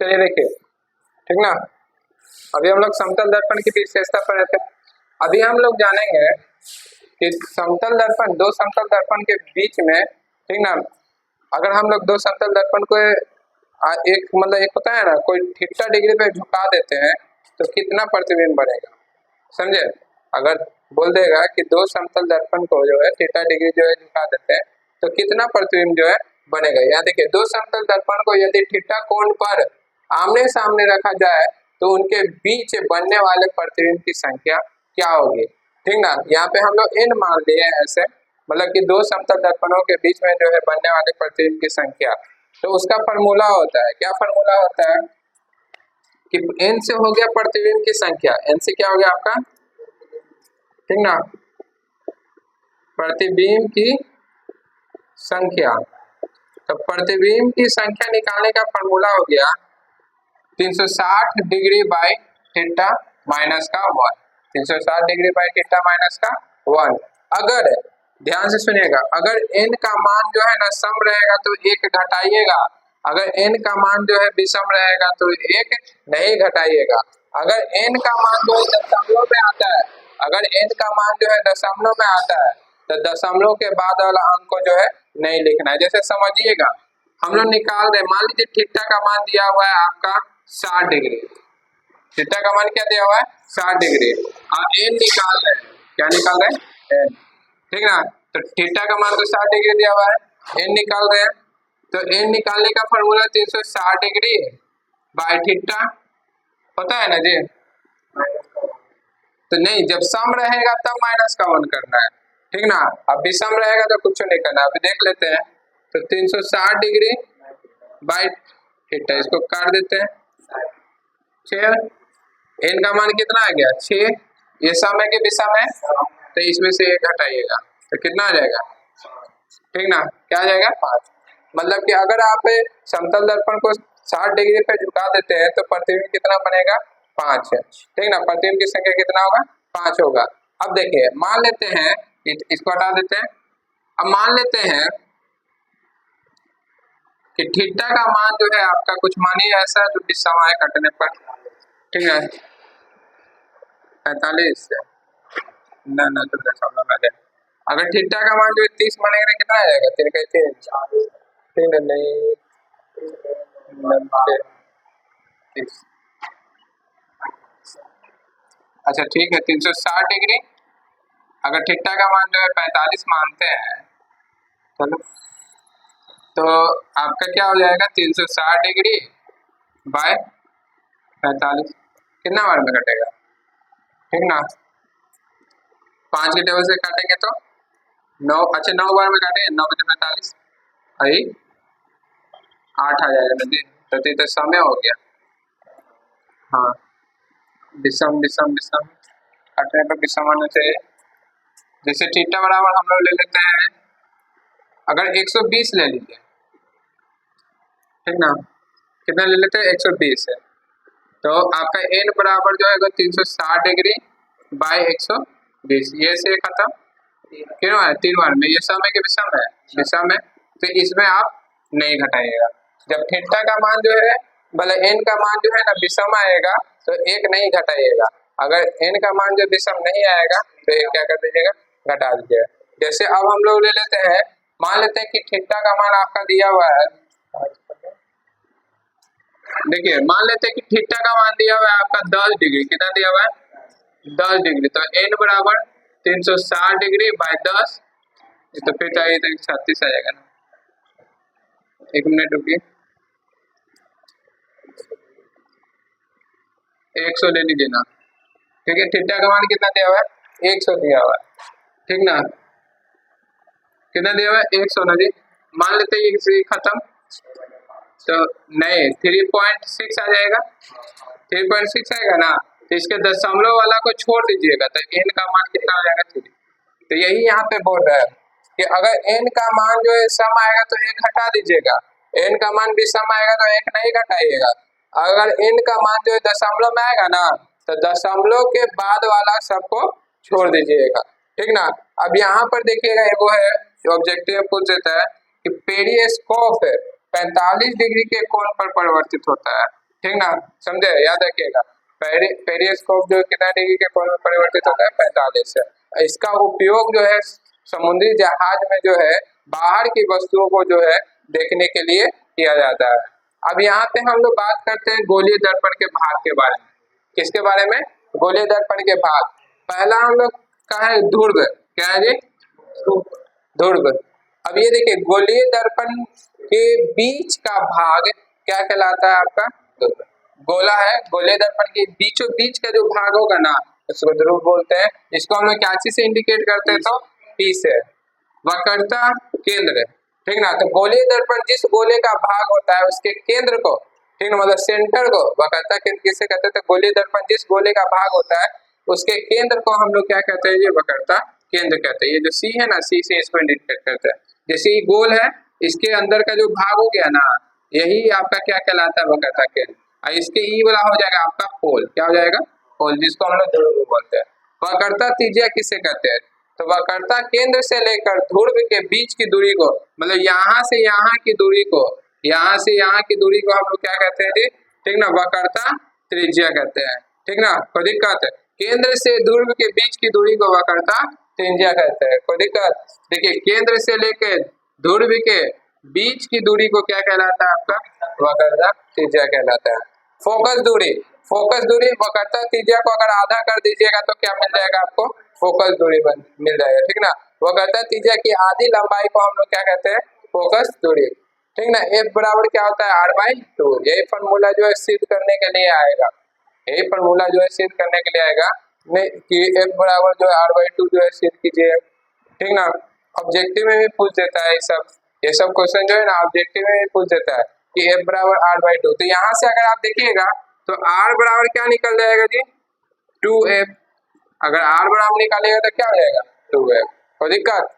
चलिए देखिए, ठीक ना। अभी हम लोग समतल दर्पण की विशेषता पर रहते हैं। अभी हम लोग जानेंगे कि समतल दर्पण, दो समतल दर्पण के बीच में, ठीक ना, अगर हम लोग दो समतल दर्पण को एक मतलब एक होता है ना, कोई थीटा डिग्री पे झुका देते हैं तो कितना प्रतिबिंब बनेगा, समझे। अगर बोल देगा कि दो समतल दर्पण को जो है थीटा डिग्री जो है झुका देते हैं तो कितना प्रतिबिंब जो है बनेगा। यहाँ देखिए, दो समतल दर्पण को यदि थीटा कोण पर आमने सामने रखा जाए तो उनके बीच बनने वाले प्रतिबिंब की संख्या क्या होगी, ठीक ना। यहाँ पे हम लोग n मान लिए ऐसे, मतलब कि दो समतल दर्पणों के बीच में जो है बनने वाले प्रतिबिंब की संख्या, तो उसका फॉर्मूला होता है, क्या फॉर्मूला होता है कि n से हो गया प्रतिबिंब की संख्या, n से क्या हो गया आपका, ठीक ना, प्रतिबिंब की संख्या। तो प्रतिबिंब की संख्या निकालने का फॉर्मूला हो गया 360 डिग्री बाई थीटा माइनस का 1, 360 डिग्री बाई थीटा माइनस का 1। अगर ध्यान से सुनिएगा, अगर n का मान जो है ना सम रहेगा तो एक घटाइएगा, अगर n का मान जो है विषम रहेगा तो एक नहीं घटाइएगा। अगर n का मान जो है दशमलव में आता है, अगर n का मान जो है दशमलव में आता है तो दशमलव के बाद वाला अंक को जो है नहीं लिखना है। जैसे समझिएगा, हम लोग निकाल रहे, मान लीजिए थीटा का मान दिया हुआ है आपका 60 डिग्री, थीटा का मान क्या दिया हुआ है 60 डिग्री, और n निकाल रहे हैं, क्या निकाल रहे हैं n, ठीक ना। तो थीटा का मान तो 60 डिग्री दिया हुआ है, n निकाल रहे हैं, तो n निकालने का फॉर्मूला 360 डिग्री बाई थीटा होता है ना जी। तो नहीं, जब सम रहेगा तब माइनस का 1 करना है, ठीक ना। अब विषम रहेगा तो कुछ नहीं करना। अभी देख लेते हैं, तो 360 डिग्री बाई थीटा, इसको काट देते हैं 6, n का मान कितना आ गया 6, ये सम है कि विषम है, तो इसमें से एक घटाइएगा तो कितना आ जाएगा, ठीक ना, क्या आ जाएगा 5। मतलब कि अगर आप समतल दर्पण को 60 डिग्री पे झुका देते हैं तो प्रतिबिंब कितना बनेगा 5 है, ठीक ना, प्रतिबिंब की संख्या कितना होगा 5 होगा। अब देखिए, मान लेते हैं, इसको हटा देते हैं, अब मान लेते हैं कि थीटा का मान जो है आपका कुछ मानिए ऐसा जो कि समय कटने पर, ठीक है 45 ना तो दशमलव में जाए। अगर थीटा का मान जो 30 बनेगा तो कितना आ जाएगा, 3 का 3 नहीं 90 30, अच्छा ठीक है 360 डिग्री, अगर थीटा का मान जो है 45 मानते हैं, चलो तो आपका क्या हो जाएगा 360 डिग्री बाय 45, कितना बार में कटेगा, ठीक ना, 5 के टेबल से काटेंगे तो 9, अच्छा 9 बार में काटेंगे, 9 बजे 45 आई 8 आ जाएगा ना जी, तो समय हो गया। हाँ, विषम विषम विषम काटने पर विषम आना चाहिए। जैसे थीटा बराबर हम लोग ले लेते हैं, अगर 120 ले लीजिए, ठीक ना, कितना ले लेते हैं 120 है, तो आपका n बराबर जो है 360 डिग्री बाई 120, ये से खत्म, क्यों है 3 बार में, ये सम है कि विषम है, विषम है, तो इसमें आप नहीं घटाइएगा। जब थीटा का मान जो है भले n का मान जो है ना विषम आएगा तो एक नहीं घटाइएगा, अगर n का मान जो विषम नहीं आएगा तो एक क्या कर दीजिएगा, घटा दीजिएगा। जैसे अब हम लोग ले लेते हैं, मान लेते हैं कि थीटा का मान आपका दिया हुआ है, देखिए मान लेते हैं कि थीटा का मान दिया हुआ है आपका 10 डिग्री, कितना दिया हुआ है 10 डिग्री, तो n बराबर 360 डिग्री बाई 10, तो फिर चाहिए तो 36 आ जाएगा ना, एक मिनट रुकिए, 100 ले लीजिए ना, ठीक है, थीटा का मान कितना दिया हुआ है 100 दिया हुआ है, ठीक ना, कितना दिया हुआ है 100 ना जी, मान लेते हैं ये खत्म, तो नहीं 3.6 आ जाएगा, 3.6 आएगा ना, तो इसके दशमलव वाला को छोड़ दीजिएगा तो n का मान कितना आ जाएगा 3। तो यही यहाँ पे बोल रहा है कि अगर n का मान जो है सम आएगा तो एक हटा दीजिएगा, n का मान भी सम आएगा तो एक नहीं घटाइएगा। अगर n का मान जो है दशमलव में आएगा ना तो दशमलव के बाद वाला सबको छोड़ दीजिएगा, ठीक ना। अब यहाँ पर देखिएगा, वो है ऑब्जेक्टिव में पूछ देता है कि पेरिस्कोप 45 डिग्री के कोण पर परिवर्तित होता है, ठीक ना, समझे, याद रखिएगा। पेरिस्कोप जो कितना डिग्री के कोण में परिवर्तित होता है, 45 है। इसका उपयोग जो है समुद्री जहाज में जो है बाहर की वस्तुओं को जो है देखने के लिए किया जाता है। अब यहाँ पे हम लोग बात करते हैं गोलीय दर्पण के भाग के बारे में। किसके बारे में? गोलीय दर्पण के भाग। पहला हम लोग का है ध्रुव। क्या है जी? ध्रुव। अब ये देखिए गोलीय दर्पण के बीच का भाग क्या कहलाता है आपका? ध्रुव। गोला है, गोलीय दर्पण के बीचों बीच का जो भाग होगा ना उसको ध्रुव बोलते हैं। इसको हम लोग क्या चीज से इंडिकेट करते हैं? तो पी से। वक्रता केंद्र, ठीक ना। तो गोलीय दर्पण जिस गोले का भाग होता है उसके केंद्र को, ठीक ना, मतलब सेंटर को वक्रता केंद्र किसे कहते हैं? तो गोलीय दर्पण जिस गोले का भाग होता है उसके केंद्र को हम लोग क्या कहते हैं? ये वक्रता केंद्र कहते हैं। ये जो सी है ना, सी से इसको इंडिकेट करते हैं। जैसे ये गोल है, इसके अंदर का जो भाग हो गया ना, यही आपका क्या कहलाता है? वक्रता केंद्र। और इसके ई वाला हो जाएगा आपका पोल। क्या हो जाएगा? पोल, जिसको हम लोग ध्रुव बोलते हैं। वक्रता त्रिज्या किसे कहते हैं? तो वक्रता केंद्र से लेकर ध्रुव के बीच की दूरी को, मतलब यहाँ से यहाँ की दूरी को, यहाँ से यहाँ की दूरी को हम लोग क्या कहते हैं जी? ठीक ना, वक्रता त्रिज्या कहते हैं। ठीक ना, कोई दिक्कत? केंद्र से ध्रुव के बीच की दूरी को वक्रता त्रिज्या कहते हैं। कोई दिक्कत? देखिए केंद्र से लेकर ध्रुव के बीच की दूरी को क्या कहलाता है आपका? वक्रता त्रिज्या कहलाता है। फोकस दूरी, फोकस दूरी वक्रता त्रिज्या को अगर आधा कर दीजिएगा तो क्या मिल जाएगा आपको? फोकस दूरी मिल जाएगा। ठीक ना, वक्रता त्रिज्या की आधी लंबाई को हम लोग क्या कहते हैं? फोकस दूरी। ठीक ना, F बराबर क्या होता है? R/2। यही फॉर्मूला जो है सिद्ध करने के लिए आएगा, यही फॉर्मूला जो है सिद्ध करने के लिए आएगा नहीं कि F बराबर जो है R/2 जो है सिद्ध कीजिए। ठीक ना, ऑब्जेक्टिव में भी पूछ देता है ये सब क्वेश्चन जो है ना ऑब्जेक्टिव में भी पूछ देता है कि F बराबर R/2। तो यहाँ से अगर आप देखिएगा तो R बराबर क्या निकल जाएगा जी? 2F। अगर R बराबर निकालेगा तो क्या हो जाएगा? 2F। कोई दिक्कत?